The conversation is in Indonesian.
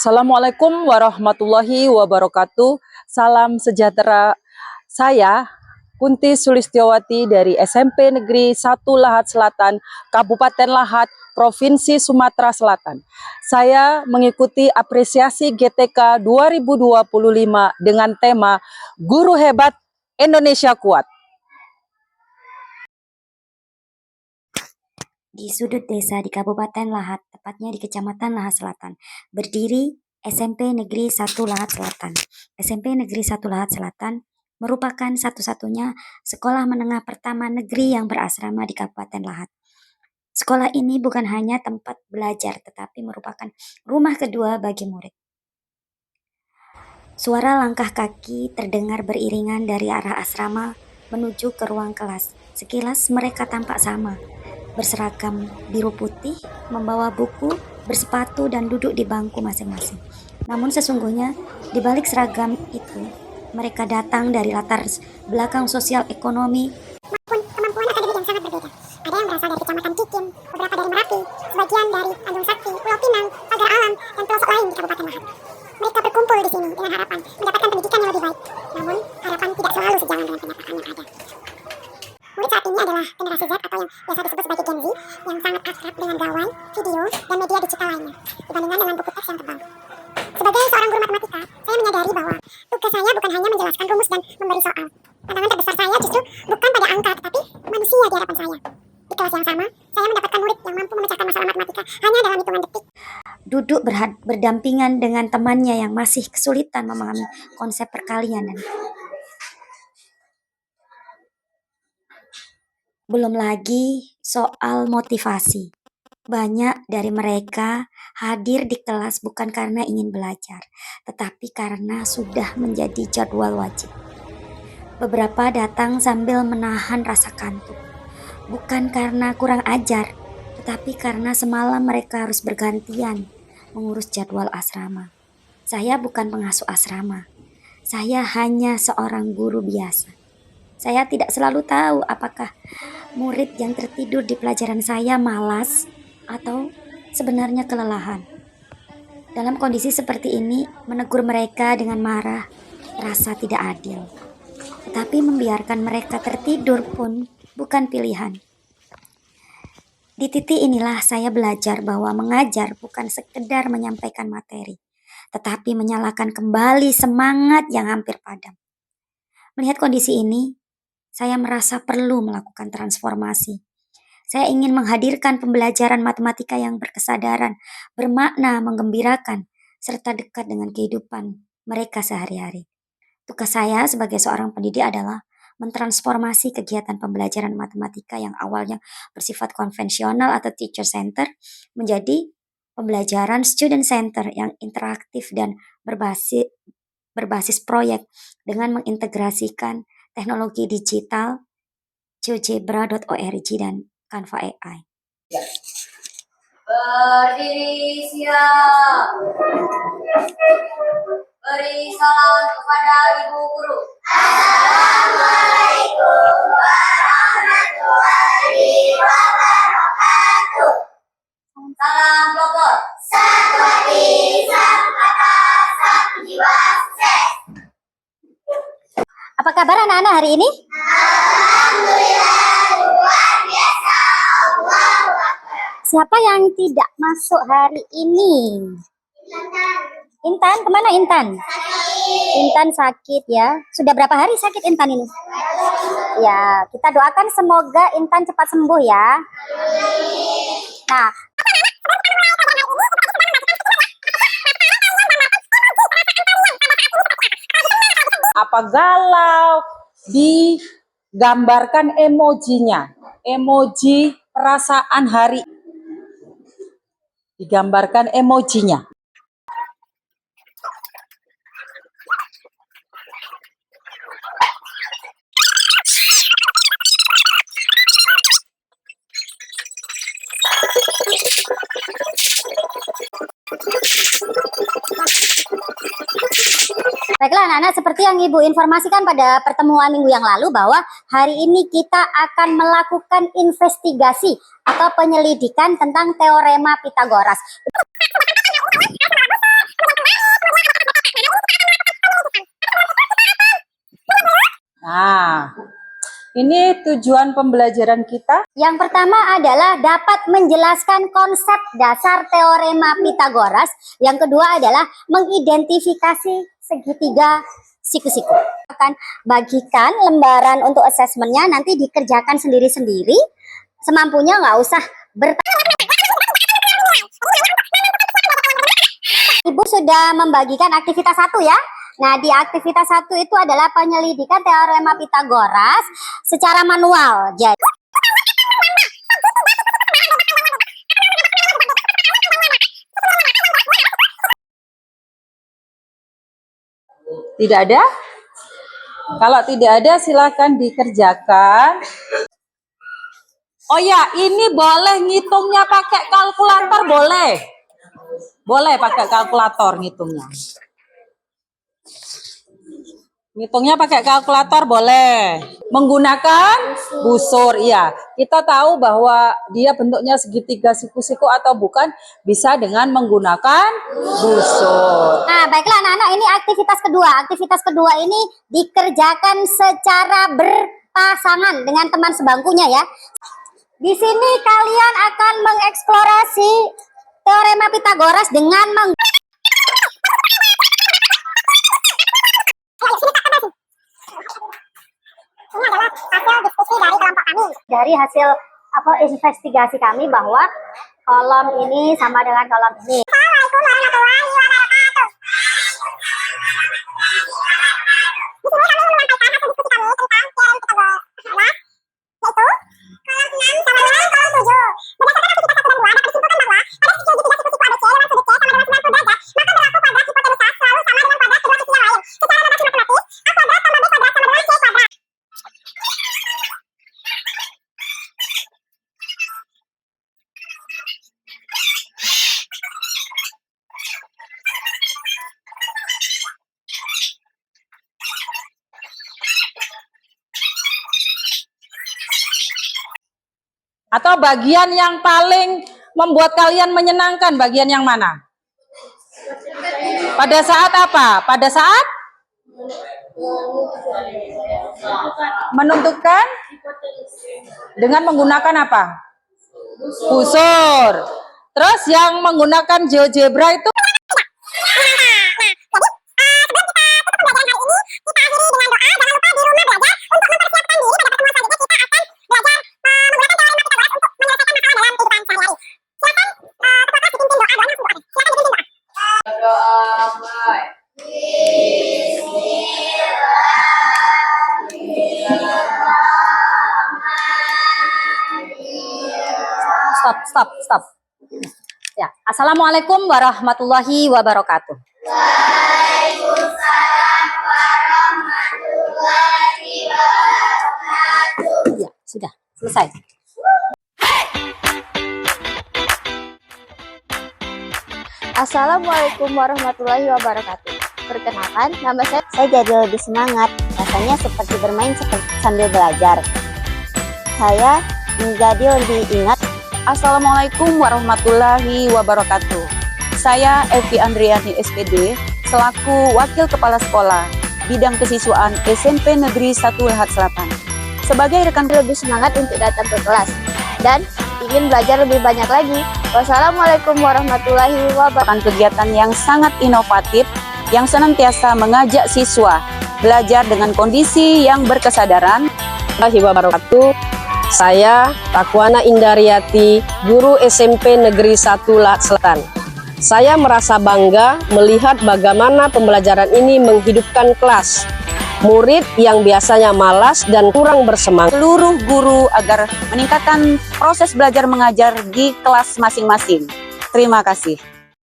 Assalamualaikum warahmatullahi wabarakatuh. Salam sejahtera. Saya Kunti Sulistiowati dari SMP Negeri 1 Lahat Selatan, Kabupaten Lahat, Provinsi Sumatera Selatan. Saya mengikuti apresiasi GTK 2025 dengan tema Guru Hebat Indonesia Kuat. Di sudut desa di Kabupaten Lahat, tepatnya di Kecamatan Lahat Selatan, berdiri SMP Negeri 1 Lahat Selatan. SMP Negeri 1 Lahat Selatan merupakan satu-satunya sekolah menengah pertama negeri yang berasrama di Kabupaten Lahat. Sekolah ini bukan hanya tempat belajar, tetapi merupakan rumah kedua bagi murid. Suara langkah kaki terdengar beriringan dari arah asrama menuju ke ruang kelas. Sekilas mereka tampak sama, berseragam biru putih, membawa buku, bersepatu dan duduk di bangku masing-masing. Namun sesungguhnya di balik seragam itu, mereka datang dari latar belakang sosial ekonomi maupun kemampuan akademik yang sangat berbeda. Ada yang berasal dari Kecamatan Kikin, beberapa dari Merapi, sebagian dari Tanjung Sakti, Pulau Pinang, Pagar Alam, dan pelosok lain di Kabupaten Lahat. Mereka berkumpul di sini dengan harapan mendapatkan pendidikan yang lebih baik. Namun, harapan tidak selalu sejalan dengan kenyataan yang ada. Murid saat ini adalah generasi Z atau yang biasa disebut sebagai Gen Z yang sangat akrab dengan gawai, video, dan media digital lainnya dibandingkan dengan buku teks yang tebal. Sebagai seorang guru matematika, saya menyadari bahwa tugas saya bukan hanya menjelaskan rumus dan memberi soal. Tantangan terbesar saya justru bukan pada angka, tetapi manusia di hadapan saya. Di kelas yang sama, saya mendapatkan murid yang mampu memecahkan masalah matematika hanya dalam hitungan detik. Duduk berdampingan dengan temannya yang masih kesulitan memahami konsep perkalian dan belum lagi soal motivasi. Banyak dari mereka hadir di kelas bukan karena ingin belajar, tetapi karena sudah menjadi jadwal wajib. Beberapa datang sambil menahan rasa kantuk, bukan karena kurang ajar, tetapi karena semalam mereka harus bergantian mengurus jadwal asrama. Saya bukan pengasuh asrama, saya hanya seorang guru biasa. Saya tidak selalu tahu apakah murid yang tertidur di pelajaran saya malas atau sebenarnya kelelahan. Dalam kondisi seperti ini, menegur mereka dengan marah terasa tidak adil. Tetapi membiarkan mereka tertidur pun bukan pilihan. Di titik inilah saya belajar bahwa mengajar bukan sekedar menyampaikan materi, tetapi menyalakan kembali semangat yang hampir padam. Melihat kondisi ini, saya merasa perlu melakukan transformasi. Saya ingin menghadirkan pembelajaran matematika yang berkesadaran, bermakna, menggembirakan, serta dekat dengan kehidupan mereka sehari-hari. Tugas saya sebagai seorang pendidik adalah mentransformasi kegiatan pembelajaran matematika yang awalnya bersifat konvensional atau teacher center menjadi pembelajaran student center yang interaktif dan berbasis proyek dengan mengintegrasikan teknologi digital, GeoGebra.org dan Canva AI. Berdiri siap. Beri salam kepada Ibu Guru. Assalamualaikum warahmatullahi wabarakatuh. Salam kelompok. Seperti sang kata, sang jiwa sukses. Apa kabar anak-anak hari ini? Alhamdulillah, luar biasa. Allahu Akbar. Siapa yang tidak masuk hari ini? Intan, kemana Intan? Intan sakit ya. Sudah berapa hari sakit Intan ini? Ya, kita doakan semoga Intan cepat sembuh ya. Nah, Apa galau, digambarkan emojinya, emoji perasaan hari, digambarkan emojinya. baiklah anak-anak, seperti yang Ibu informasikan pada pertemuan minggu yang lalu bahwa hari ini kita akan melakukan investigasi atau penyelidikan tentang teorema Pythagoras. Nah, ini tujuan pembelajaran kita. Yang pertama adalah dapat menjelaskan konsep dasar teorema Pitagoras. Yang kedua adalah mengidentifikasi segitiga siku-siku. Akan bagikan lembaran untuk asesmennya, nanti dikerjakan sendiri-sendiri. Semampunya, nggak usah Ibu sudah membagikan aktivitas 1 ya. Nah, di aktivitas 1 itu adalah penyelidikan teorema Pitagoras secara manual. Jadi Tidak ada? Kalau tidak ada, silakan dikerjakan. Oh ya, ini boleh ngitungnya pakai kalkulator, boleh. Boleh pakai kalkulator ngitungnya. Ngitungnya pakai kalkulator boleh. Menggunakan busur, iya. Kita tahu bahwa dia bentuknya segitiga siku-siku atau bukan, bisa dengan menggunakan busur. Nah, baiklah anak-anak, ini aktivitas kedua. Aktivitas kedua ini dikerjakan secara berpasangan dengan teman sebangkunya ya. Di sini kalian akan mengeksplorasi teorema Pitagoras dengan Ini adalah hasil diskusi dari kelompok kami. dari hasil investigasi kami bahwa kolom ini sama dengan kolom ini. Assalamualaikum warahmatullahi wabarakatuh. Di sini kami menyampaikan hasil diskusi kami tentang teorema Pitagoras, yaitu kolom 6 sama dengan kolom 7. Berdasarkan aktivitas 1 dan 2 dapat disimpulkan bahwa pada sisi segitiga siku-siku ABC dengan sudut C sama dengan 90 derajat, maka berlaku kuadrat hipotenusa selalu sama dengan kuadrat kedua sisi yang lain. Secara redaksi matematis, A kuadrat tambah B kuadrat sama dengan C kuadrat. Atau bagian yang paling membuat kalian menyenangkan, bagian yang mana? Pada saat apa? Pada saat menentukan dengan menggunakan apa? Busur. Terus yang menggunakan GeoGebra itu stop. Ya, Assalamualaikum warahmatullahi wabarakatuh. Waalaikumsalam warahmatullahi wabarakatuh. Ya, sudah selesai. Assalamualaikum warahmatullahi wabarakatuh. Perkenalkan, nama saya jadi lebih semangat. Rasanya seperti bermain sambil belajar. Saya menjadi lebih ingat. Assalamualaikum warahmatullahi wabarakatuh. Saya Evi Andriani SPD selaku Wakil Kepala Sekolah Bidang Kesiswaan SMP Negeri 1 Lahat Selatan. Sebagai rekan Lebih semangat untuk datang ke kelas dan ingin belajar lebih banyak lagi. Wassalamualaikum warahmatullahi wabarakatuh. kegiatan yang sangat inovatif yang senantiasa mengajak siswa belajar dengan kondisi yang berkesadaran. Warahmatullahi wabarakatuh. Saya Takwana Indariati, guru SMP Negeri 1 Lahat Selatan. Saya merasa bangga melihat bagaimana pembelajaran ini menghidupkan kelas. Murid yang biasanya malas dan kurang bersemangat. Seluruh guru agar meningkatkan proses belajar mengajar di kelas masing-masing. Terima kasih.